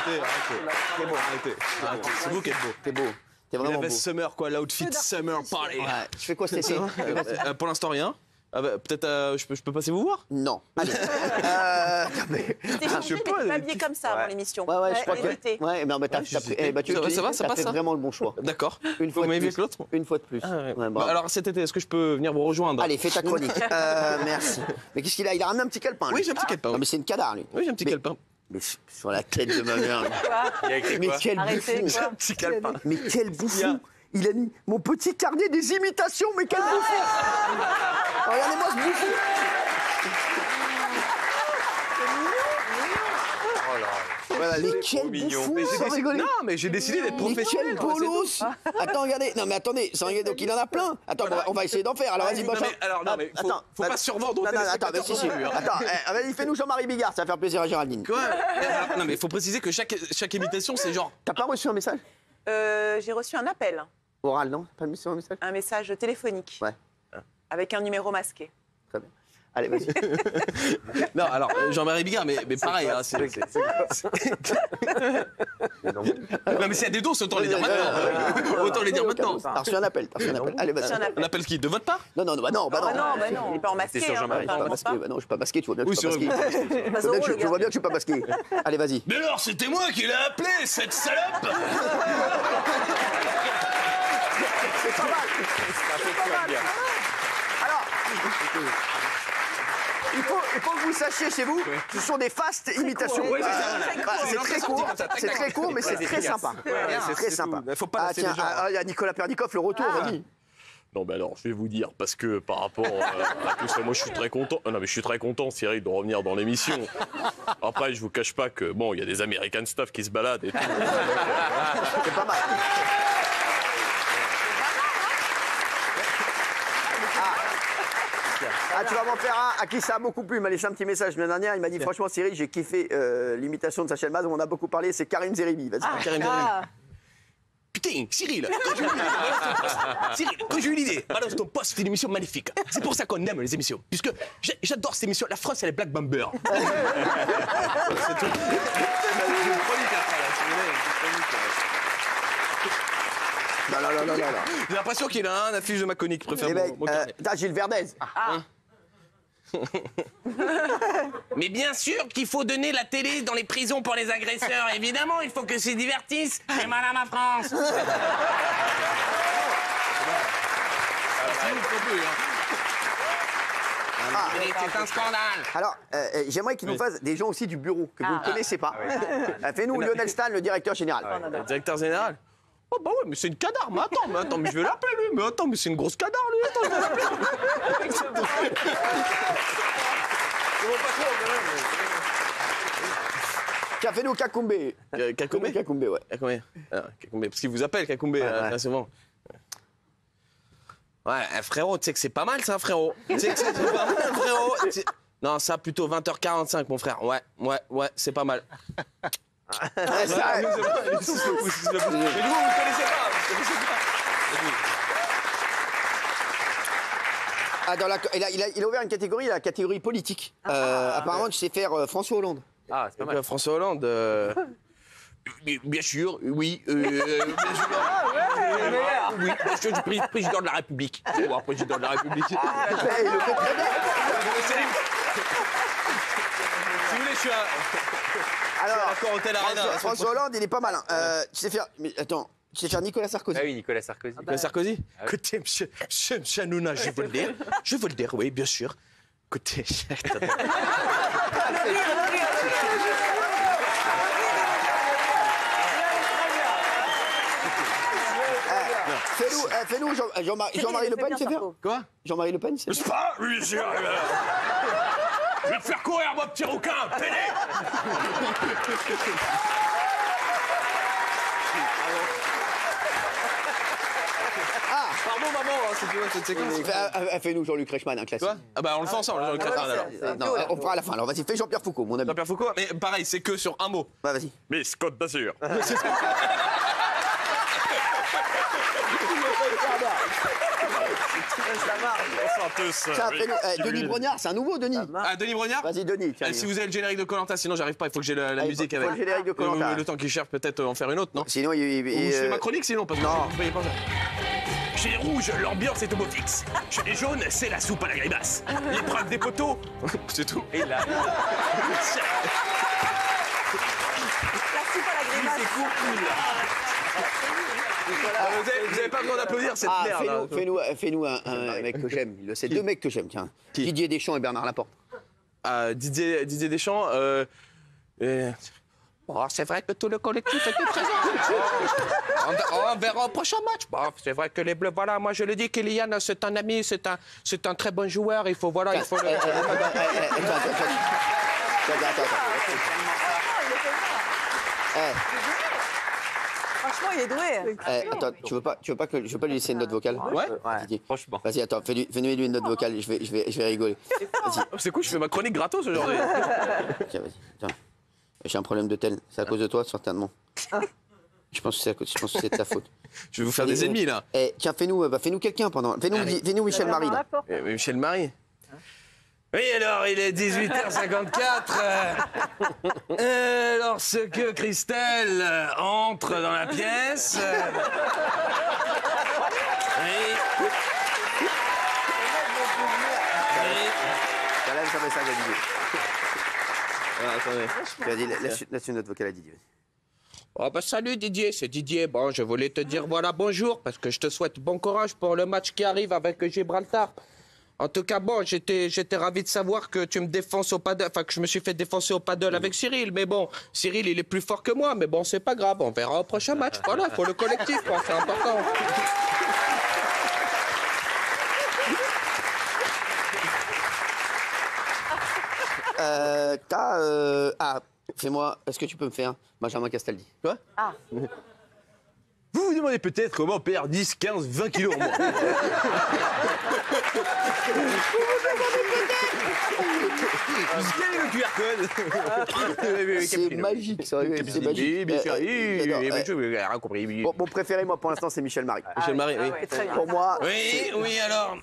Arrêtez. C'est vous qui êtes beau. T'es beau. T'es vraiment La beau. veste summer, quoi, l'outfit summer party. Ouais. Tu fais quoi cet été? Pour l'instant, rien. Peut-être, je peux passer vous voir? Non. Allez. T'es changé, mais t'es pas habillé comme ça avant l'émission. Ouais, je crois que. Évitez. Ouais, mais t'as fait vraiment le bon choix. D'accord. Une fois de m'avez plus. vu que l'autre? Une fois de plus. Ouais, bravo. Bah, alors cet été, est-ce que je peux venir vous rejoindre? Allez, fais ta chronique. Merci. Mais qu'est-ce qu'il a? Il a ramené un petit calepin. Oui, j'ai un petit calepin. Non, mais c'est une cadar, lui. Oui, j'ai un petit calepin. Mais sur la tête de ma mère. Il a écrit Mais quoi? quel Arrêtez, bouffon. quoi. Petit calepin. Mais quel bouffon. Il a mis mon petit carnet des imitations, mais quel bouffon. Regardez-moi ce bouffon. Voilà, mais quel bouffon, sans rigoler. Non, mais j'ai décidé d'être Mais professionnel. quel bolos. Attends, regardez. Non, mais attendez, sans rigoler, donc il en a plein. Attends, on va essayer d'en faire. Alors, vas-y, Bocha. Non, mais faut pas survendre. Non, attends, mais si. Attends, vas-y, fais-nous Jean-Marie Bigard, ça va faire plaisir à Géraldine. Quoi? Non, mais il faut préciser que chaque imitation, c'est genre... T'as pas reçu un message J'ai reçu un appel, oral, non? Pas reçu un message? un message téléphonique. Ouais. Avec un numéro masqué. Très bien. Allez, vas-y. Non, alors, Jean-Marie Bigard, mais pareil. Hein, non, mais s'il y a des doses, autant les dire maintenant. Autant les dire maintenant. T'as reçu un appel, Allez, vas-y. On appelle qui? De votre part? Non, bah non. Il n'est pas en masqué. sur Jean-Marie. Je suis pas masqué. Bah non, je suis pas masqué, tu vois bien que je suis Oui, pas masqué. Je vois bien que je suis pas masqué. Allez, vas-y. Mais alors, c'était moi qui l'ai appelé, cette salope! C'est pas mal. Alors, il faut que vous sachiez chez vous, ce sont des fastes imitations. C'est très court, mais c'est très sympa. C'est très sympa. Faut pas lasser les gens. Il y a Nicolas Pernicoff, le retour, vas-y. Non, mais alors, je vais vous dire, parce que par rapport à tout ça, moi, je suis très content. Non, mais je suis très content, Cyril, de revenir dans l'émission. Après, je vous cache pas que, bon, il y a des American stuff qui se baladent et tout. C'est pas mal. Ah, tu vas m'en faire un à qui ça a beaucoup plu. Il m'a laissé un petit message la dernière. Il m'a dit franchement, Cyril, j'ai kiffé l'imitation de Sacha Elmaz. On en a beaucoup parlé. C'est Karim Zeribi. Vas-y. Karim Zeribi. Putain, Cyril, quand j'ai eu l'idée, balance ton poste, c'est une émission magnifique. C'est pour ça qu'on aime les émissions. Puisque j'adore cette émission. La France, elle est Black Bomber. C'est tout. Non. J'ai l'impression qu'il a un affiche de ma conique. Préfère Les mecs, mon carnet. t'as Gilles Verdez. Mais bien sûr qu'il faut donner la télé dans les prisons pour les agresseurs. Évidemment, il faut que c'est divertisse. Et madame la France. C'est un scandale. Alors, j'aimerais qu'il nous fasse des gens aussi du bureau, que vous ne connaissez pas. Fais-nous Lionel Stan, le directeur général. Le directeur général. Oh bah ouais, mais c'est une cadar. Mais attends, mais je vais l'appeler lui. Mais attends, mais c'est une grosse cadar lui. Attends, je vais l'appeler. C'est bon, pas trop, quand même. Tiens, fais-nous Kakoumbe. Kakoumbe? Kakoumbe, ouais. Kakoumbe, parce qu'il vous appelle Kakoumbe très souvent. Ouais, frérot, tu sais que c'est pas mal ça, frérot. Tu sais que c'est pas mal, frérot. Non, ça plutôt 20h45, mon frère. Ouais, c'est pas mal. Mais vous connaissez pas. Il a ouvert une catégorie, la catégorie politique. Apparemment, tu sais faire François Hollande. Ah, c'est pas mal. François Hollande. Bien sûr, oui. Bien sûr. Oui, bien sûr, je suis président de la République. C'est moi, président de la République. Il le fait très bien. Si vous voulez, je suis à... Alors, l'accord Hôtel Arena. François Hollande, il est pas malin. Tu sais faire... Mais attends, tu sais faire Nicolas Sarkozy. Ah oui, Nicolas Sarkozy. Nicolas Sarkozy. Écoutez, monsieur Hanouna, je veux le dire, oui, bien sûr. Écoutez, Fais-nous Jean-Marie Le Pen, tu sais faire Quoi? Jean-Marie Le Pen, c'est C'est pas, oui, c'est... Je vais te faire courir, mon petit rouquin, pédé. Pardon, maman, c'est plus cette séquence. Fais-nous Jean-Luc Reichmann, un classique. Quoi? Ah bah on le fait ensemble, Jean-Luc Reichmann, alors. Non, on fera à la fin. Alors vas-y, fais Jean-Pierre Foucault, mon ami. Jean-Pierre Foucault, mais pareil, c'est que sur un mot. Bah, vas-y. Miss Côte d'Azur. Ça marche. gratos. Tiens, Denis Brognard, c'est un nouveau, Denis. Ah, Denis Brognard. Vas-y, Denis. Tiens, Si vous avez le générique de Koh-Lanta, sinon j'arrive pas, il faut que j'ai la musique faut avec. le générique de Koh-Lanta. Le temps qu'il cherche peut-être en faire une autre, non? Sinon, Ou je fais ma chronique sinon, parce que Non. je peux y penser. Chez les rouges, l'ambiance est au beau fixe. Chez les jaunes, c'est la soupe à la grimace. L'épreuve des poteaux, C'est tout. et là. La soupe à la grimace. Vous avez pas besoin d'applaudir cette Ah, merde. là. fais-nous un mec que j'aime. C'est deux mecs que j'aime, tiens. Didier Deschamps et Bernard Laporte. Didier Deschamps. Bon, c'est vrai que tout le collectif était présent. On verra au prochain match. Bon, c'est vrai que les Bleus, voilà, moi je le dis, Kylian, c'est un ami, c'est un très bon joueur. Il faut, voilà, il faut le. Attends. Franchement, il est doué. Attends, tu veux pas lui laisser une note vocale? Ouais. Didier. Franchement. Vas-y, attends, fais-lui une note vocale, je vais rigoler. Vas-y, C'est cool, je fais ma chronique gratos aujourd'hui. tiens, vas-y. Tiens. J'ai un problème de tel. C'est à cause de toi, certainement. Je pense que c'est de ta faute. Je vais vous faire des ennemis là. Tiens, fais-nous quelqu'un pendant. Fais-nous Michel Marie, là. Michel Marie. Oui, alors, il est 18h54. Lorsque Christelle entre dans la pièce. Ça va, ça va, Didier. Attendez. Vas-y, laisse une note vocale à Didier. Oh bah salut Didier, c'est Didier. Bon, je voulais te dire voilà bonjour parce que je te souhaite bon courage pour le match qui arrive avec Gibraltar. En tout cas, bon, j'étais ravi de savoir que tu me défonces au paddle, enfin que je me suis fait défoncer au paddle avec Cyril. Mais bon, Cyril, il est plus fort que moi, mais bon, c'est pas grave, on verra au prochain match. Voilà, faut le collectif, quoi, c'est important. Fais-moi. Est-ce que tu peux me faire Benjamin Castaldi? Quoi? Ah. Vous vous demandez peut-être comment perdre 10, 15, 20 kilos en moins. Scannez le QR code. C'est magique, ça. C'est magique. Bon, mon préféré, moi, pour l'instant, c'est Michel Marie. Michel Marie, oui. C'est très bien. Pour moi, Oui, alors,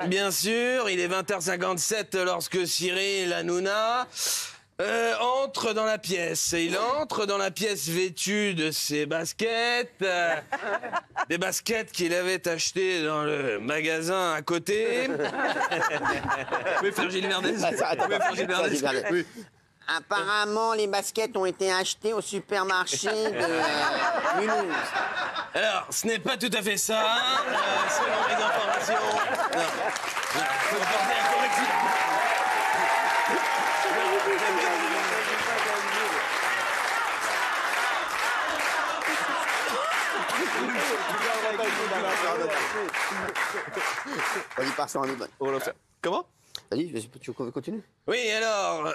bien sûr, il est 20h57 lorsque Cyril Hanouna entre dans la pièce. Et il entre dans la pièce vêtu de ses baskets, des baskets qu'il avait achetées dans le magasin à côté. Mais faire Gilles Verdez. Attends, Gilles Verdez. Oui. apparemment, les baskets ont été achetées au supermarché de Mulhouse. Alors, ce n'est pas tout à fait ça. Selon mes informations. Non. Faut porter un correctif. Vas-y, pars sur un autre. On va le faire. Comment? Vas-y, tu continues? Oui, alors,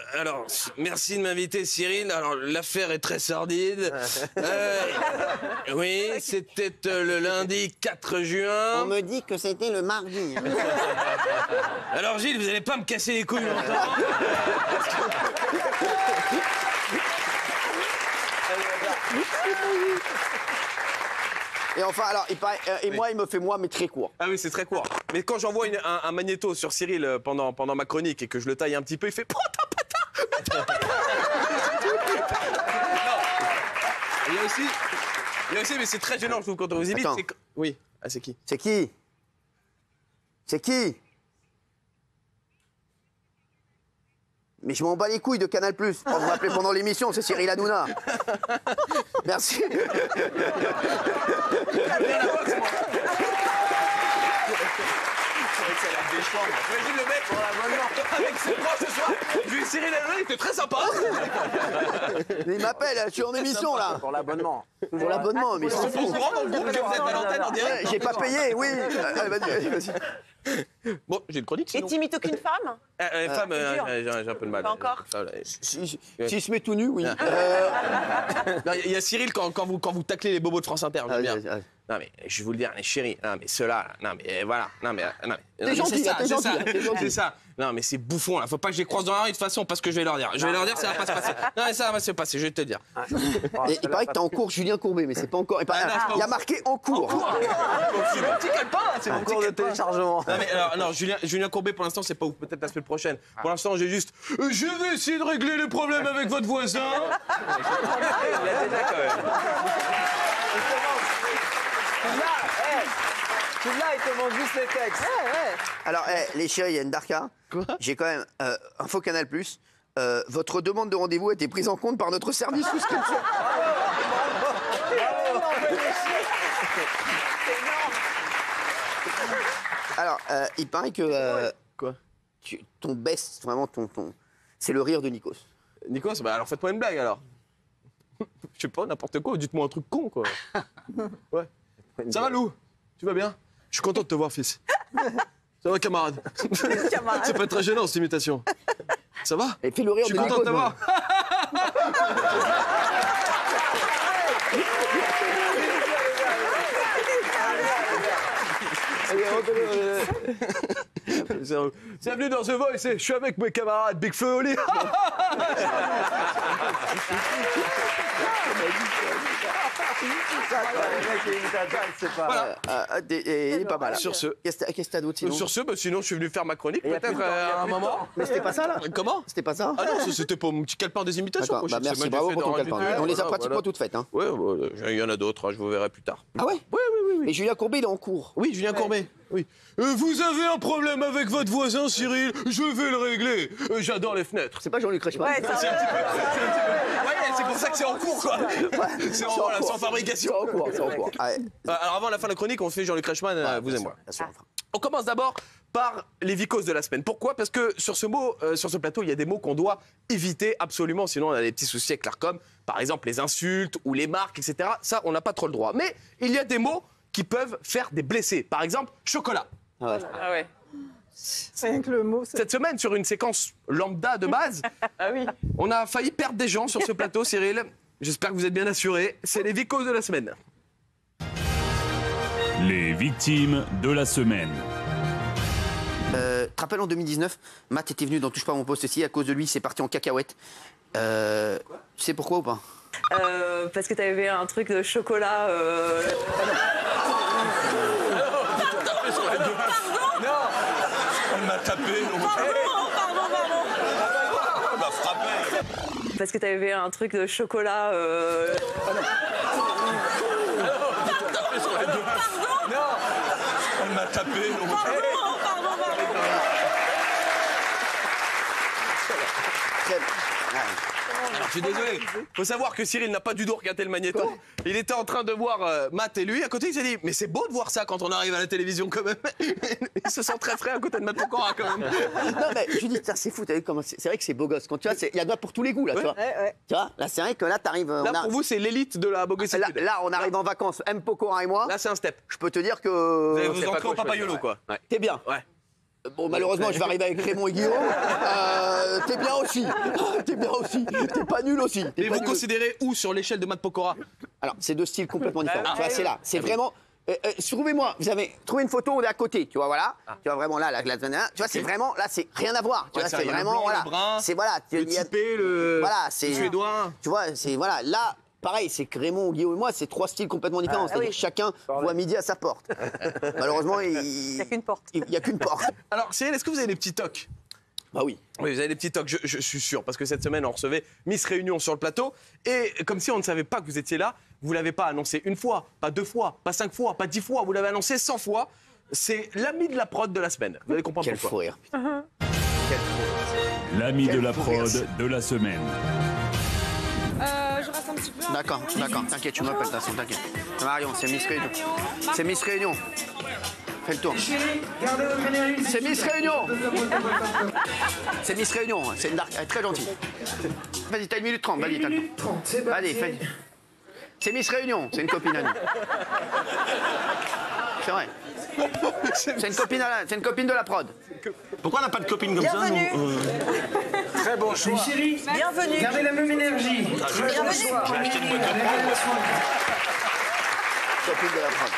merci de m'inviter, Cyril. Alors, l'affaire est très sordide. Oui, c'était le lundi 4 juin. On me dit que c'était le mardi. Alors, Gilles, vous n'allez pas me casser les couilles longtemps. Et enfin, alors, il paraît, et moi, il me fait moi, mais très court. Ah oui, c'est très court. Mais quand j'envoie un magnéto sur Cyril pendant ma chronique et que je le taille un petit peu, il fait « Prends ta pata. Il y a aussi, mais c'est très gênant, je trouve, quand on vous imite. Attends. Oui, ah, c'est qui? C'est qui? C'est qui? Mais je m'en bats les couilles de Canal+. Vous m'appelez pendant l'émission, c'est Cyril Hanouna. Merci. Imagine le mec avec ses bras ce soir. Vu Cyril Hanouna, il était très sympa. Il m'appelle, je suis en émission là. Pour l'abonnement. Pour l'abonnement, mais ils Ils s'en sont au foutent. courant dans le groupe que vous êtes à l'antenne en direct. J'ai pas payé, oui. Vas-y. Bon, j'ai une chronique Et sinon. t'imites aucune femme? Femme, c'est dur. j'ai un peu de mal. Pas encore. S'il se met tout nu, oui. Non, il y a Cyril quand vous taclez les bobos de France Inter, j'aime bien. Non mais je vais vous le dire, les chéris, non mais ceux-là, non mais voilà, non mais T'es gentil, t'es gentil, t'es gentil. c'est ça. Non mais c'est bouffon là, faut pas que je les croise dans la rue de toute façon parce que je vais leur dire. Je vais leur dire ça va pas se passer. Non mais ça va se passer, je vais te dire. Et il paraît que t'es en cours Julien Courbet, mais c'est pas encore. Il y a marqué en cours. C'est mon petit calepin, c'est mon petit Cours de calepin. téléchargement. Non mais alors, non, Julien Courbet pour l'instant c'est pas ouf, peut-être la semaine prochaine. Pour l'instant j'ai juste je vais essayer de régler les problèmes avec votre voisin. Il a déjà quand même. Là, il te manque juste les textes. Alors, les chéris, il y a une Darka. J'ai quand même Info Canal+. Votre demande de rendez-vous a été prise en compte par notre service souscription. Alors, il paraît que Quoi? ton best, vraiment c'est le rire de Nikos. Nikos, bah alors faites-moi une blague alors. Je sais pas, n'importe quoi, dites-moi un truc con quoi. Ouais. Ça va Lou? Tu vas bien? Je suis content de te voir fils. Ça va camarade? C'est pas très gênant cette imitation. Ça va? Et fais le rire Je de suis content Nikos. de te voir. Bienvenue dans The Voice, je suis avec mes camarades Big Feu Oli. Il est pas mal. Sur ce. Qu'est-ce que t'as d'autre sinon? Sur ce, bah, sinon je suis venu faire ma chronique peut-être à un moment. Mais c'était pas ça là? Comment? C'était pas ça? Ah non, ça, c'était pas mon petit calepin des imitations. D'accord, moi, bah je sais merci, même bravo fait pour ton de calepin. rajouter. On les a Voilà, pratiquement voilà. toutes faites. Hein. Ouais, il y en a d'autres, je vous verrai plus tard. Ah ouais? Oui. Et Julien Courbet, il est en cours. Oui, Julien Courbet. Oui. Vous avez un problème avec votre voisin, Cyril? Je vais le régler. J'adore les fenêtres. C'est pas Jean-Luc Reichmann? Ouais, C'est c'est pour ça que c'est en cours, quoi. C'est en fabrication. C'est en cours, c'est en cours. Ah ouais. Alors avant la fin de la chronique, on fait Jean-Luc Reichmann, vous et moi. Bien sûr, on fera. On commence d'abord par les vicoses de la semaine. Pourquoi? Parce que sur ce plateau, il y a des mots qu'on doit éviter absolument, sinon on a des petits soucis avec l'ARCOM. Par exemple, les insultes ou les marques, etc. Ça, on n'a pas trop le droit. Mais il y a des mots qui peuvent faire des blessés. Par exemple, chocolat. Ah ouais. Ah ouais. C'est rien que le mot. Cette semaine, sur une séquence lambda de base, Ah oui. on a failli perdre des gens sur ce plateau, Cyril. J'espère que vous êtes bien assurés. C'est les vicoses de la semaine. Les victimes de la semaine. Tu te rappelles en 2019, Matt était venu dans Touche pas à mon poste ici, à cause de lui, c'est parti en cacahuète. Tu sais pourquoi ou pas? Parce que t'avais un truc de chocolat. Elle m'a tapé. Pardon. Elle m'a frappé. Parce que t'avais un truc de chocolat. Elle m'a tapé. Je suis désolé. Faut savoir que Cyril n'a pas du tout regardé le magnéto. Il était en train de voir Matt et lui. À côté, il s'est dit mais c'est beau de voir ça quand on arrive à la télévision quand même. Il se sent très frais à côté de Matt Pokora quand même. Non mais je dis, c'est fou, t'as vu comment c'est vrai que c'est beau gosse. Quand tu vois, il y a droit pour tous les goûts là, tu vois. Tu vois, là c'est vrai que là t'arrives. Là pour vous c'est l'élite de la bogossitude. Là on arrive en vacances, M. Pokora et moi. Là c'est un step. Je peux te dire que. Vous allez vous entrez au papayolo quoi. Ouais. T'es bien. Ouais. Bon, malheureusement, je vais arriver avec Raymond et Guillaume. T'es bien aussi. T'es bien aussi. T'es pas nul aussi. Et vous considérez où sur l'échelle de Matt Pokora? Alors, c'est deux styles complètement différents. Tu vois, c'est là. C'est vraiment. Trouvez-moi, vous avez trouvé une photo, on est à côté, tu vois, voilà. Tu vois, vraiment là, tu vois, c'est vraiment, là, c'est rien à voir. Tu vois, c'est vraiment, voilà. C'est, voilà. Le typé, le suédois. Tu vois, c'est, voilà, là. Pareil, c'est que Raymond, Guillaume et moi, c'est trois styles complètement différents. C'est-à-dire que chacun voit midi à sa porte. Malheureusement, il n'y a qu'une porte. Il n'y a qu'une porte. Alors, Cyril, est-ce que vous avez des petits tocs? Bah oui. Oui, vous avez des petits tocs, je suis sûr, parce que cette semaine, on recevait Miss Réunion sur le plateau, et comme si on ne savait pas que vous étiez là, vous l'avez pas annoncé une fois, pas 2 fois, pas 5 fois, pas 10 fois, vous l'avez annoncé 100 fois. C'est l'ami de la prod de la semaine. Vous allez comprendre Quel pourquoi. fou rire. L'ami de la prod de la semaine. Je reste un petit peu. D'accord, t'inquiète, tu m'appelles, t'inquiète. Marion, c'est Miss Réunion. C'est Miss Réunion. Fais le tour. C'est Miss Réunion. C'est Miss Réunion, c'est une dark, elle est très gentille. Vas-y, t'as 1 minute 30, vas-y, t'as le temps. Vas-y, fais. C'est Miss Réunion, c'est une copine à nous. C'est vrai. C'est une copine de la prod. Pourquoi on n'a pas de copine comme ça nous Très bon choix. Mes chéris, Bienvenue. gardez la même énergie. Bienvenue. J'ai acheté une boîte de prod. Copine de la prod.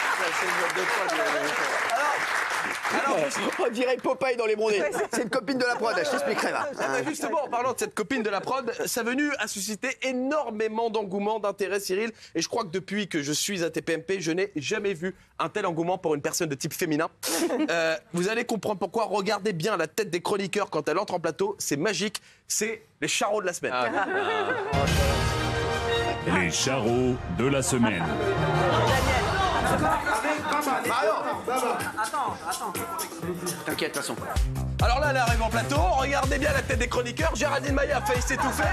Alors, On dirait Popeye dans les bronzés. C'est une copine de la prod, je t'expliquerai là. justement, en parlant de cette copine de la prod, sa venue a suscité énormément d'engouement, d'intérêt, Cyril. Et je crois que depuis que je suis à TPMP, je n'ai jamais vu un tel engouement pour une personne de type féminin. Vous allez comprendre pourquoi. Regardez bien la tête des chroniqueurs quand elle entre en plateau. C'est magique. C'est les charros de la semaine. Les charros de la semaine. T'inquiète, de toute façon. Alors là, elle arrive en plateau. Regardez bien la tête des chroniqueurs. Géraldine Maillet a failli s'étouffer.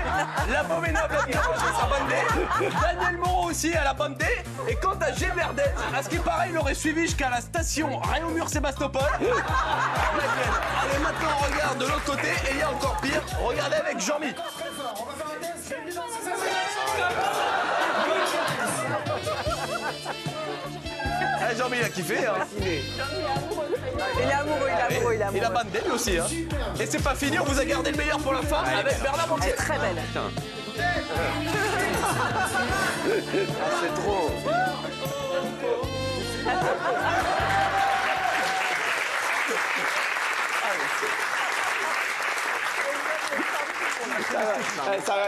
L'abominable a bien mangé sa bandée. Daniel Moreau aussi à la bandée. Et quant à Gilles Verdez, à ce qui paraît, il aurait suivi jusqu'à la station Réaumur-Sébastopol. Allez, maintenant, on regarde de l'autre côté. Et il y a encore pire. Regardez avec Jean-Mi. Ah, Jean-Mi, il a kiffé, hein. Il est amoureux, Il a bandé lui aussi, hein. Et c'est pas fini, on vous a gardé le meilleur pour la fin avec Bernard Montiel. Elle est très belle. C'est trop.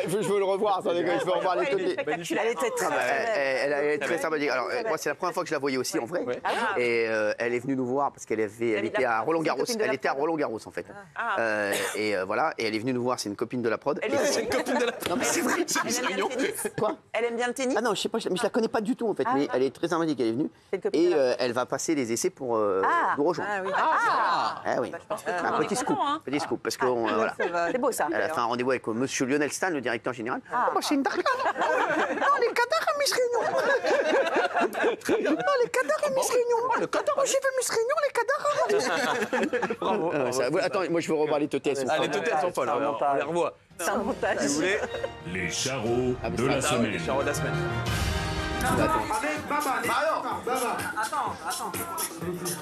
Je veux le revoir, je veux revoir les Elle était côtés. spectaculaire. Elle était très Elle est très sympathique. Alors, moi, c'est la première fois que je la voyais aussi en vrai. Et elle est venue nous voir parce qu'elle était à Roland-Garros. Elle était à Roland-Garros en fait. Et voilà, et elle est venue nous voir, c'est une copine de la prod. C'est une copine de la prod. Non, mais c'est vrai. C'est Miss Réunion. Quoi? Elle aime bien le tennis. Ah non, je sais pas, mais je la connais pas du tout en fait. Mais elle est très sympathique, elle est venue. C'est une copine Et de la elle va passer les essais pour nous rejoindre. Ah oui. Ah oui. Un petit scoop. Petit scoop. Parce que voilà. C'est beau ça. Elle a fait un rendez-vous avec monsieur Lionel Stan, le directeur général. Oh, c'est une darka. Non, les Qatar à Miss Réunion. Non, les Qatar à Miss Réunion. Le Qatar, j'ai fait Miss Réunion, les Qatar. Bravo. Attends, moi je veux revoir les teutés. Ah, les teutés, elles sont folles. On les revoit. C'est un montage. Si vous voulez. Les charros de la Les semaine. charros de la semaine.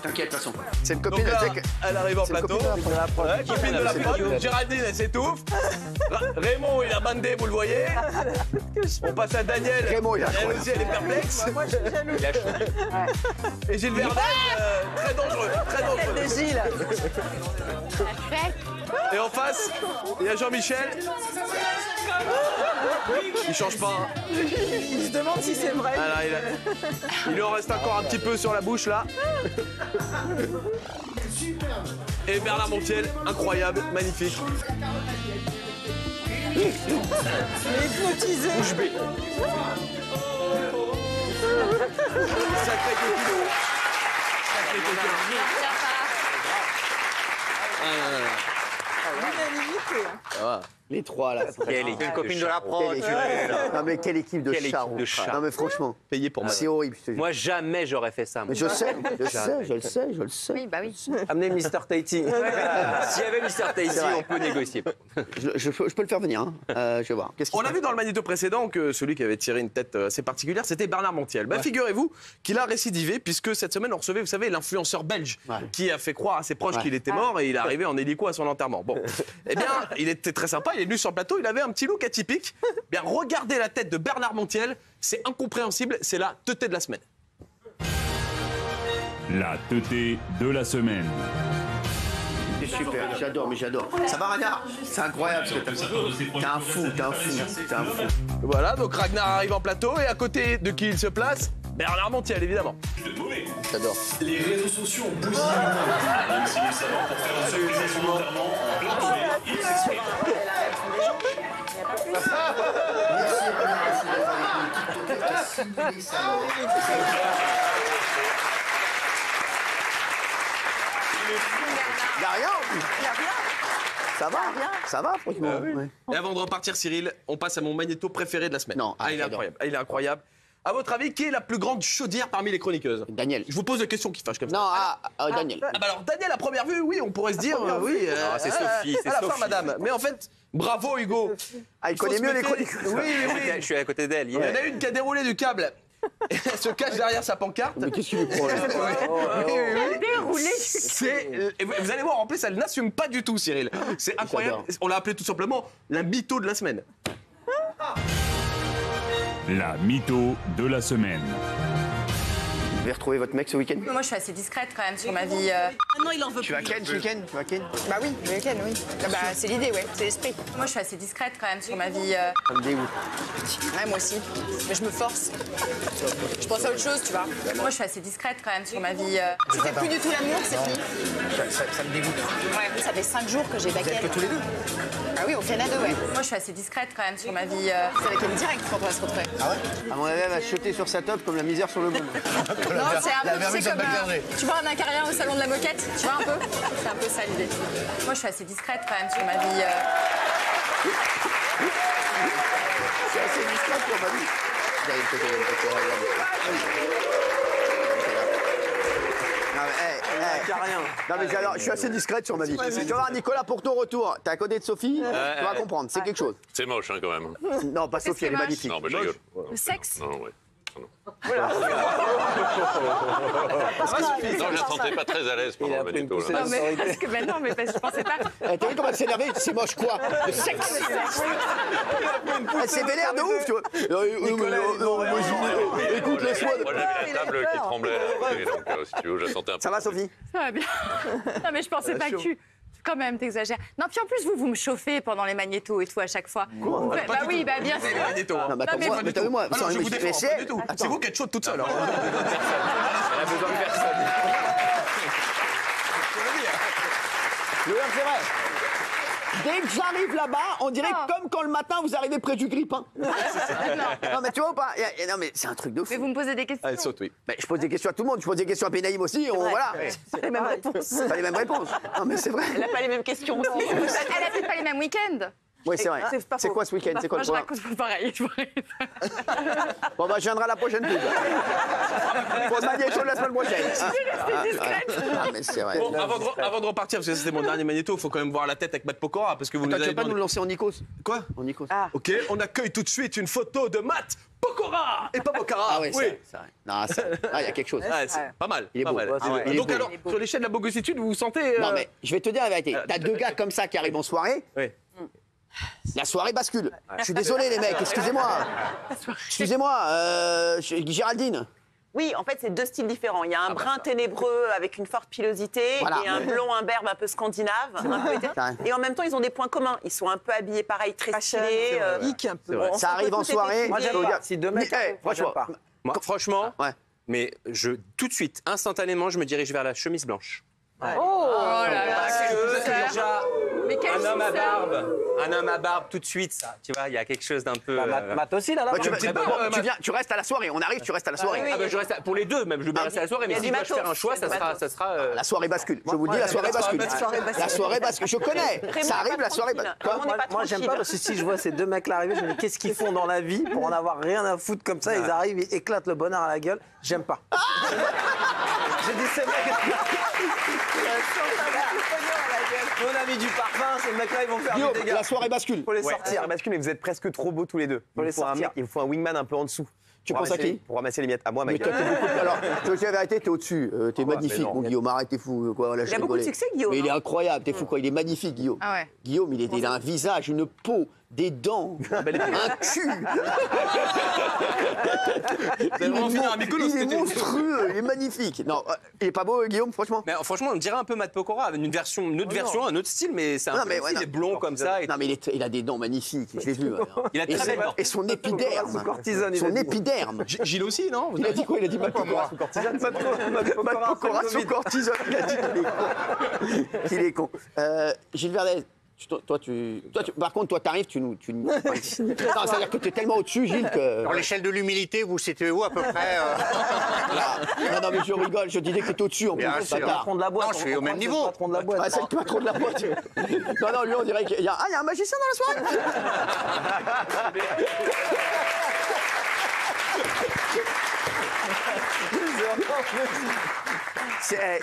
T'inquiète, de toute façon. C'est une copine Donc là, de elle arrive en plateau. Ouais, copine de la prod. Géraldine, elle s'étouffe. Raymond, il a bandé, vous le voyez. On passe à Daniel. Raymond, il a Elle aussi, elle est perplexe. Moi, je suis jaloux. Et Gilles Verdez, très dangereux. Très Tête dangereux. de Gilles. Et en face, il y a Jean-Michel. Il change pas. Hein. Il se demande si c'est vrai. Ah là, il lui en reste encore un petit peu sur la bouche là. Et Bernard Montiel, incroyable, magnifique. Il est hypnotisé. Bouche bée. Sacré coquino. Sacré coquino. L'unanimité. Les trois là. Quelle copine de la prod. Quelle équipe. Non mais quelle équipe de Quelle équipe charros. de charros. Non mais franchement, Payé pour moi. c'est horrible. Je te jure. Moi, jamais j'aurais fait ça. moi. Mais je sais, je le sais. Oui, bah oui. Amenez Mr. Tahiti. S'il y avait Mr. Tahiti, C'est vrai. on peut négocier. Je peux le faire venir. Hein. Je vais voir. Qu'est-ce qu'il On a fait vu dans le magnéto précédent que celui qui avait tiré une tête assez particulière, c'était Bernard Montiel. Bah, figurez-vous qu'il a récidivé, puisque cette semaine, on recevait, vous savez, l'influenceur belge qui a fait croire à ses proches qu'il était mort et il est arrivé en hélico à son enterrement. Bon, eh bien, il était très sympa, il est venu sur le plateau, il avait un petit look atypique. Bien, regardez la tête de Bernard Montiel, c'est incompréhensible, c'est la teuté de la semaine. La teuté de la semaine. C'est super, j'adore, mais j'adore. Ça va, Ragnar? C'est incroyable ce que t'as fait. T'es un fou. Voilà, donc Ragnar arrive en plateau et à côté de qui il se place? Bernard Montiel, évidemment. J'adore. Les réseaux sociaux ont bousillé le monde. Même si les savants pour faire un seul volontairement en plein soleil, ils s'expriment. Il n'y a rien. Ça va, franchement. Ouais. Et avant de repartir, Cyril, on passe à mon magnéto préféré de la semaine. Non, il est j'adore. incroyable. Il est incroyable. À votre avis, qui est la plus grande chaudière parmi les chroniqueuses? Daniel. Je vous pose des questions qui fâchent comme ça. Non, Daniel. Ah bah alors, Daniel, à première vue, oui, on pourrait se dire, oui. c'est Sophie, c'est à la fin, Sophie. madame. Mais en fait, bravo, Hugo. Ah, il connaît faut mieux se les méfier. chroniqueuses. Oui. Je suis à côté d'elle. Il y en a une qui a déroulé du câble. Et elle se cache derrière sa pancarte. Mais qu'est-ce qu'il lui prend là? Déroulé. Et vous allez voir, en plus, elle n'assume pas du tout, Cyril. C'est incroyable. J'adore. On l'a appelée tout simplement la mytho de la semaine. La mytho de la semaine. avez retrouvé votre mec ce week-end? Moi, je suis assez discrète quand même sur ma vie. Non, il en veut Tu vas ken ce week-end? Tu vas ken? Bah oui, le week-end, oui. Ah bah, c'est l'idée, ouais, c'est l'esprit. Moi, je suis assez discrète quand même sur ma vie. Ça me dégoûte. Ouais, moi aussi. Mais je me force. Je pense à autre chose, tu vois. Moi, je suis assez discrète quand même sur ma vie. C'était plus du tout l'amour, c'est fini. Ça me dégoûte. Ouais, ça fait 5 jours que j'ai Vous êtes baquette. que tous les deux? Ah oui, on fait à deux, ouais. Moi, je suis assez discrète quand même sur ma vie. C'est avec elle direct quand on va se retrouver. Ah ouais? À mon avis, elle va se jeter sur sa top comme la misère sur le monde. Non, c'est un peu, tu sais, comme tu vois un carrière au salon de la moquette, tu vois un peu. C'est un peu ça l'idée. Moi, je suis assez discrète quand même sur ma vie. C'est assez discret pour ma vie. Regarde, une photo, regarde. Non mais alors, je suis assez discrète sur ma vie. Tu vas voir Nicolas pour ton retour. T'es à côté de Sophie, tu vas comprendre, c'est quelque chose. C'est moche, hein, quand même. Non, pas Sophie, elle est magnifique. Non, mais je rigole. Le sexe. Non, ouais. Non, je la sentais pas très à l'aise pendant le magnéto. Là. Non, mais parce que non, mais parce que je pensais pas. T'as vu comment elle s'est énervée? C'est moche quoi? Le sexe. Elle s'est vénère de ouf, tu vois. Écoute le soin. Moi, j'avais la table qui tremblait. Donc, si tu veux, je la sentais un peu. Ça va, Sophie? Ça va bien. Non, mais je pensais pas que tu. Quand même, t'exagères. Non, puis en plus, vous me chauffez pendant les magnétos et tout à chaque fois. Bah oui, bah bien sûr. Non, mais attends, moi, mais t'as vu, moi. Alors, je vous défends, pas du tout. C'est vous qui êtes chaude toute seule. Elle a besoin de personne. C'est vrai. Dès que j'arrive là-bas, on dirait comme quand le matin vous arrivez près du grippin. Non mais tu vois ou pas? Non mais c'est un truc de fou. Mais vous me posez des questions. Elle saute, oui. Mais je pose des questions à tout le monde, je pose des questions à Pénaïm aussi, voilà. C'est pas les mêmes réponses. C'est pas les mêmes réponses. Non mais c'est vrai. Elle n'a pas les mêmes questions aussi. Elle a peut-être pas les mêmes week-ends. Oui c'est vrai. C'est quoi ce week-end? C'est quoi Moi, le je programme? raconte pas pareil. Bon bah je viendrai à la prochaine pub. Pour le magnéto de la semaine prochaine. Ah mais c'est vrai. Bon, avant de repartir, parce que c'était mon dernier magnéto, il faut quand même voir la tête avec Matt Pokora, parce que vous nous Attends, tu avez veux pas nous demandé... lancer en Nikos? Quoi? En Nikos. Ok, on accueille tout de suite une photo de Matt Pokora et pas Pokora. Ah oui, c'est vrai. Non, il y a quelque chose. Ouais, c'est pas mal. Il est pas beau. mal. Ouais, il est Donc beau. alors, sur l'échelle de la bogossitude, vous vous sentez... Non mais je vais te dire la vérité. T'as deux gars comme ça qui arrivent en soirée. Oui. La soirée bascule. Je suis désolé les mecs, excusez-moi. Excusez-moi, Géraldine. Oui, en fait, c'est deux styles différents. Il y a un brun ténébreux avec une forte pilosité Voilà. et un blond imberbe un peu scandinave. Un peu été. Et en même temps, ils ont des points communs. Ils sont un peu habillés pareil, très stylés. Geek un peu. On Ça sent arrive que en tout est soirée. étudié. Je veux dire, Si deux mecs, moi, j'aime pas. Moi, franchement, Ouais. mais tout de suite, instantanément, je me dirige vers la chemise blanche. Oh là là, quel Déjà, mais quel un homme à suceur. barbe, tout de suite, ça. Tu vois, il y a quelque chose d'un peu. Matt aussi, là, bah, tu restes à la soirée, on arrive, tu restes à la soirée. Ah bah, je reste pour les deux, même. Je vais rester à la soirée, mais Il y a si du je dois faire matos, un choix, il y a ça du sera. La soirée bascule. Je vous dis, la soirée bascule. La soirée bascule. Je connais. Ça arrive, la soirée bascule. Vraiment, on n'est pas Moi, j'aime tranquille. pas parce que si je vois ces deux mecs-là arriver, je me dis qu'est-ce qu'ils font dans la vie pour en avoir rien à foutre comme ça. Ils arrivent, ils éclatent le bonheur à la gueule. J'aime pas. J'ai dit ces mecs. Mon ami du parfum, ces mecs-là, ils vont faire Guillaume, des dégâts. la soirée bascule. Faut les sortir. Ça bascule, mais vous êtes presque trop beaux tous les deux. Faut les sortir. Il vous faut un wingman un peu en dessous. Tu penses à qui? Pour ramasser les miettes. À moi, ma Mais toi, gueule. t'es beaucoup plus. Alors, je te dis la vérité, t'es au-dessus. T'es magnifique, non, mon Guillaume. Arrête, t'es fou. Quoi, là, Il a beaucoup de succès, Guillaume. Mais il est incroyable, t'es fou, quoi. Il est magnifique, Guillaume. Ah ouais. Guillaume, il a un visage, une peau, des dents, un cul. vraiment finir à Mykonos, Il est c'était- monstrueux, il est magnifique. Non, il est pas beau, Guillaume, franchement. Mais franchement, on dirait un peu Matt Pokora, une autre version, un autre style, mais c'est un peu. Il est blond comme ça. Non, mais il a des dents magnifiques, je l'ai vu. Il a très belles dents. Et son épiderme. cortisone, il a Son dit. épiderme. Gilles aussi, non? Il a dit quoi? Il a dit Matt Pokora. Matt Pokora sous cortisone. Il a dit qu'il est con. Gilles Verdez, par contre, toi, t'arrives, non, c'est-à-dire que t'es tellement au-dessus, Gilles, que... Dans l'échelle de l'humilité, vous situez où à peu près Non, mais je rigole, je disais que t'es au-dessus, en plus, Bien sûr. bâtard. Patron de la boîte. Non, je suis au même niveau. Patron de la boîte. Ah, c'est le patron de la boîte. Non, lui, on dirait qu'il y a... Ah, il y a un magicien dans la soirée.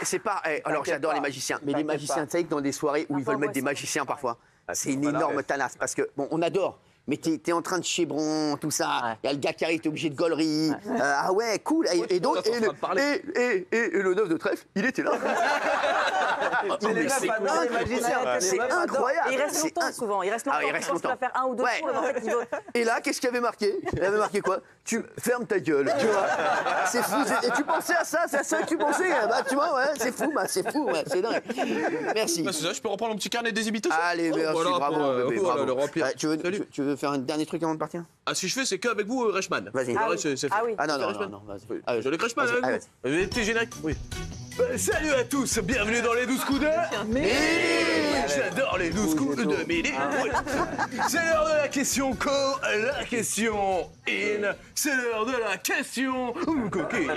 C'est pas... Alors, j'adore les magiciens, mais les magiciens, tu sais que dans des soirées où ils veulent mettre des magiciens parfois, c'est une énorme tanasse, parce que, bon, on adore mais t'es en train de chébron, tout ça. Il y a le gars qui arrive, t'es obligé de gaulerie. Ah ouais, cool. Et donc, le 9 de trèfle, il était là. Mais les meufs adorent les magiciens. C'est incroyable. Il reste longtemps souvent. Il reste longtemps. Ah, il reste Je pense qu'il va longtemps. faire un ou deux tours. En fait, il va... Et là, qu'est-ce qu'il y avait marqué? Il avait marqué quoi? Tu fermes ta gueule, tu vois. C'est fou. Et tu pensais à ça, c'est à ça que tu pensais. Bah, tu vois, ouais, c'est fou, c'est dingue. Merci. Bah, c'est ça, je peux reprendre mon petit carnet des imitations. Allez, merci, voilà, bravo, bébé, voilà, bravo. le remplir. Tu veux faire un dernier truc avant de partir? Ah, si je fais, c'est qu'avec vous, Reichmann. Vas-y. Ah, c'est fait. Ah non, vas-y. Ah, je les Reichmann avec vous. Vous êtes générique? Oui. Salut à tous, bienvenue dans les 12 coups de... J'adore les 12 coups de Midi. C'est l'heure de la question la question in. C'est l'heure de la question coquine.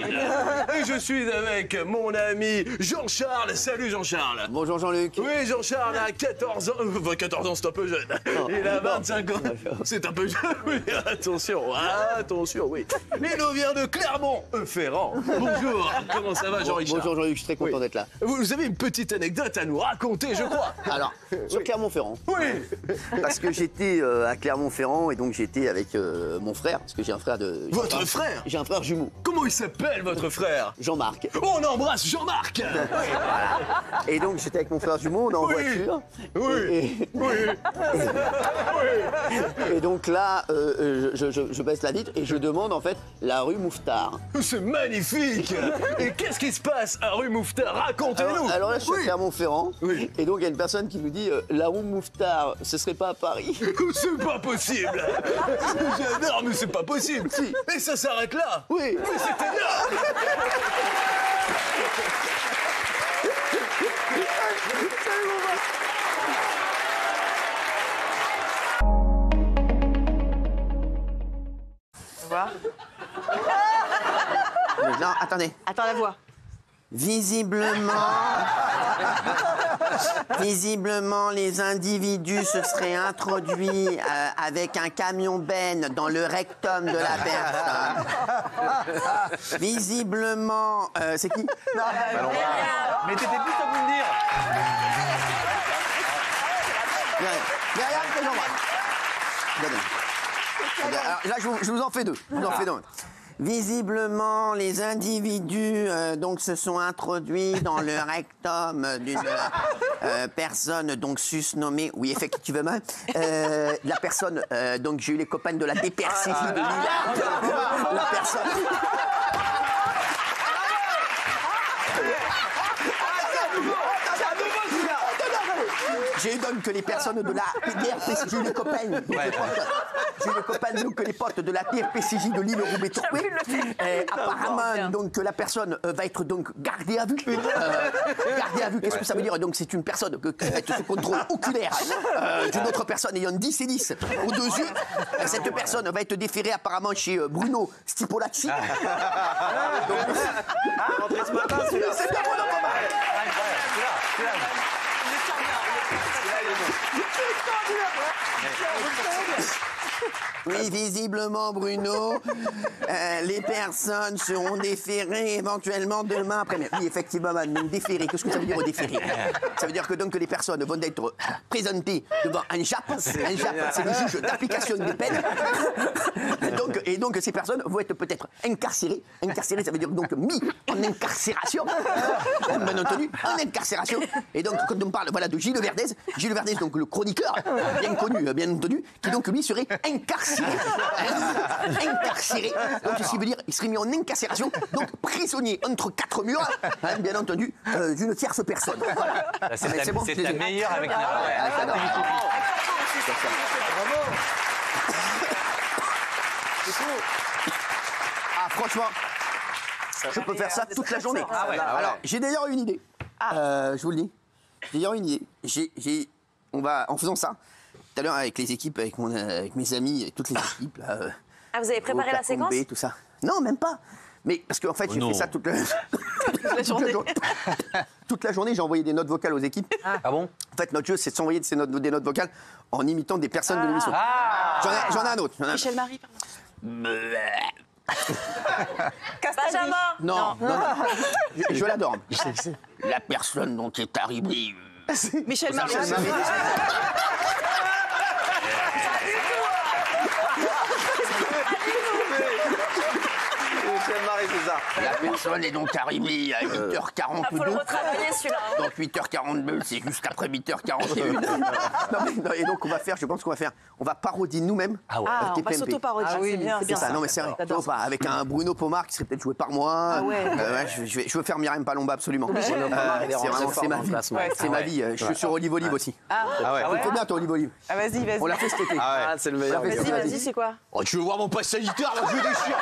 Et je suis avec mon ami Jean-Charles. Salut Jean-Charles. Bonjour Jean-Luc. Oui, Jean-Charles a 14 ans. 14 ans, c'est un peu jeune. Il a 25 ans. C'est un peu jeune, oui. Attention, oui. Il nous vient de Clermont-Ferrand. Bonjour, comment ça va Jean-Richard? Bonjour Jean-Luc, je suis très content d'être là. Vous avez une petite anecdote à nous raconter, je crois. Alors, sur Clermont-Ferrand. Oui. Parce que j'étais à Clermont-Ferrand et donc j'étais avec mon frère, parce que j'ai un frère de... Votre frère? J'ai un frère jumeau. Comment il s'appelle, votre frère? Jean-Marc. On embrasse Jean-Marc. Voilà. Et donc j'étais avec mon frère jumeau, on est en voiture. Oui. Et donc là, je baisse la vitre et je demande en fait la rue Mouffetard. C'est magnifique. Et qu'est-ce qui se passe à rue Mouffetard? Racontez-nous. Alors là, je suis à Clermont-Ferrand. Oui. Et donc il y a une personne qui nous dit la rue Mouffetard, ce serait pas à Paris? C'est pas possible. J'adore, mais c'est pas possible. Si. Et ça s'arrête là? Oui. Mais c'est énorme. Non, attendez. Attends la voix. Visiblement, les individus se seraient introduits avec un camion-benne dans le rectum de la personne. Visiblement, c'est qui? Non, mais t'étais plus à vous le dire. Alors, là, je vous en fais deux. Visiblement, les individus donc se sont introduits dans le rectum d'une personne donc susnommée. Oui, effectivement. La personne donc j'ai eu les copains de la DPRCJ de Lille. La personne. J'ai eu donc que les personnes de la DRPCJ, j'ai eu les copains. J'ai eu les copains, donc les potes de la DRPCJ de l'île Roubaix-Tourcoing. Apparemment, donc la personne va être donc gardée à vue. Gardée à vue, qu'est-ce que ça veut dire? Donc c'est une personne qui va être sous contrôle oculaire d'une autre personne ayant 10 et 10 aux deux yeux. Cette personne va être déférée apparemment chez Bruno Stipolacci. Rentré ce matin, celui-là. C'est bien, Bruno Poma. Oui, visiblement, Bruno, les personnes seront déférées éventuellement demain après-midi. Oui, effectivement, donc déférées. Qu'est-ce que ça veut dire déférées? Ça veut dire que donc les personnes vont être présentées devant un JAP. Un JAP, c'est le juge d'application des peines. Et donc ces personnes vont être peut-être incarcérées. Incarcérées, ça veut dire donc mis en incarcération. Bien entendu, en incarcération. Et donc quand on parle voilà, de Gilles Verdez, donc le chroniqueur, bien connu, bien entendu, qui donc lui serait incarcéré. Incarcéré. Donc, ce qui veut dire, il serait mis en incarcération, donc prisonnier entre quatre murs, bien entendu, d'une tierce personne. Voilà. C'est bon, la meilleure avec la... Ah, franchement, je peux faire ça toute la journée. Alors, j'ai d'ailleurs une idée. Je vous le dis. J'ai d'ailleurs une idée. On va, en faisant ça, tout à l'heure avec les équipes, avec mes amis, et toutes les équipes. Là, vous avez préparé la séquence? Tout ça. Non, même pas. Mais parce qu'en fait, j'ai fait ça toute la journée. Toute la journée, j'ai envoyé des notes vocales aux équipes. Ah bon? En fait, notre jeu, c'est de s'envoyer des notes vocales en imitant des personnes de l'émission. J'en ai un autre. Michel Marie, pardon. Benjamin. Non. Je l'adore. La personne dont est arrivé. Michel Marie. Marie, c'est ça. La personne est donc arrivée à 8h42. Faut le retravailler celui-là. Donc 8h42, c'est juste après 8h41. non, et donc on va faire, je pense qu'on va faire, on va parodier nous-mêmes. On va s'auto-parodier. Ah oui, c'est bien. c'est bien Ça, non mais c'est vrai. Avec un Bruno Pomar qui serait peut-être joué par moi. Je veux faire Myriam Palomba absolument. C'est ma vie. C'est ma vie. Je suis sur Olive Olive aussi. Faut bien ton Olive Olive. Ah, vas-y, vas-y. On l'a fait cet été. Ah, c'est le meilleur. Vas-y, c'est quoi? Oh, tu veux voir mon passe sanitaire, là, je le déchire.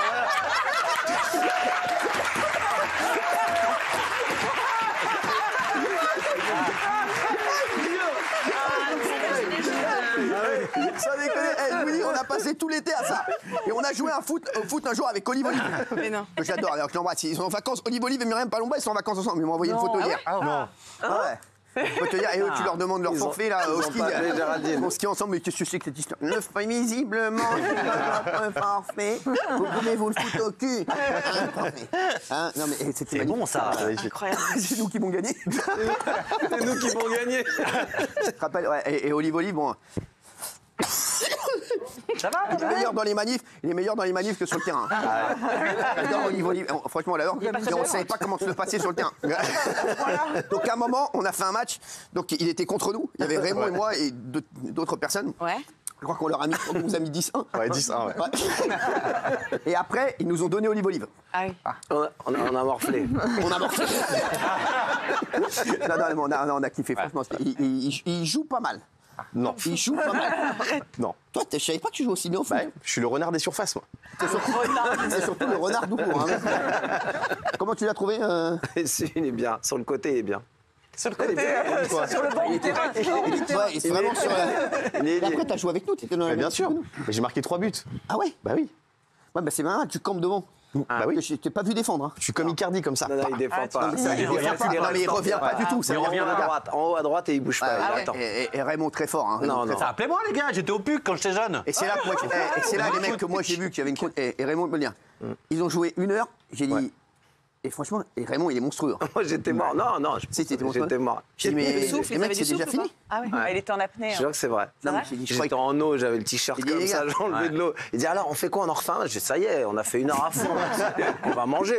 Ça déconne. Je vous dis, on a passé tout l'été à ça. Et on a joué au foot un jour avec Olive Olive. Mais non. Que j'adore. Alors je l'embrasse. Ils sont en vacances. Olive Olive et Myriam Palomba, ils sont en vacances ensemble. Ils m'ont envoyé une photo hier. Non. Ouais. Je peux te dire, et eux, tu leur demandes leur forfait là, au ski. On skie ensemble, mais qu'est-ce que c'est que cette histoire? Le fait visiblement, un forfait. Vous pouvez vous le foutre au cul. Hein, non, mais c'était bon ça. Incroyable. C'est nous qui vont gagner. C'est nous qui vont gagner. Je te rappelle, ouais, et Olive Olive, bon. Ça va? Il est meilleur dans les manifs. Il est meilleur dans les manifs que sur le terrain. J'adore Olive Olive. Franchement, on l'adore. Et on ne savait pas comment se le passer sur le terrain. Donc à un moment, on a fait un match. Donc il était contre nous. Il y avait Raymond et moi et d'autres personnes. Ouais. Je crois qu'on leur a mis, on nous a mis 10-1. Ouais, 10-1, ouais. Et après, ils nous ont donné Olive Olive. Ah oui. On a morflé. On a morflé. Non, on a kiffé. Franchement, il joue pas mal. Non. Il joue pas mal. Non. Toi, je savais pas que tu joues aussi bien au foot. Je suis le renard des surfaces, moi. C'est surtout le renard tout court. Hein. Comment tu l'as trouvé Il est bien. Sur le côté, il est bien. Sur le côté, sur le banc du terrain. Ouais, c'est vraiment sur. Et après, t'as joué avec nous, t'étais dans la. Bien sûr. J'ai marqué 3 buts. Ah ouais? Bah oui. Ouais, bah c'est marrant, tu campes devant. Bah oui. Je t'ai pas vu défendre. Hein. Je suis comme Icardi, comme ça. Non, il défend pas. Il revient pas du tout. Il revient à droite, en haut à droite et il bouge pas. Il attend. Et Raymond très fort. Hein. Non. Appelez-moi les gars, j'étais au PUC quand j'étais jeune. Et c'est là, les mecs que moi j'ai vu qui avaient une côte. Et Raymond me le dire. Ils ont joué 1 heure. J'ai dit. Et franchement, Raymond, il est monstrueux. Moi, j'étais mort. Non. J'étais mort. J'ai dit, mais les mecs, c'est déjà fini. Ah oui, il était en apnée. Je jure que c'est vrai. J'étais en eau, j'avais le t-shirt comme ça, j'ai enlevé de l'eau. Il dit alors, on fait quoi? On en refait un? J'ai dit ça y est, on a fait 1 heure à fond. On va manger.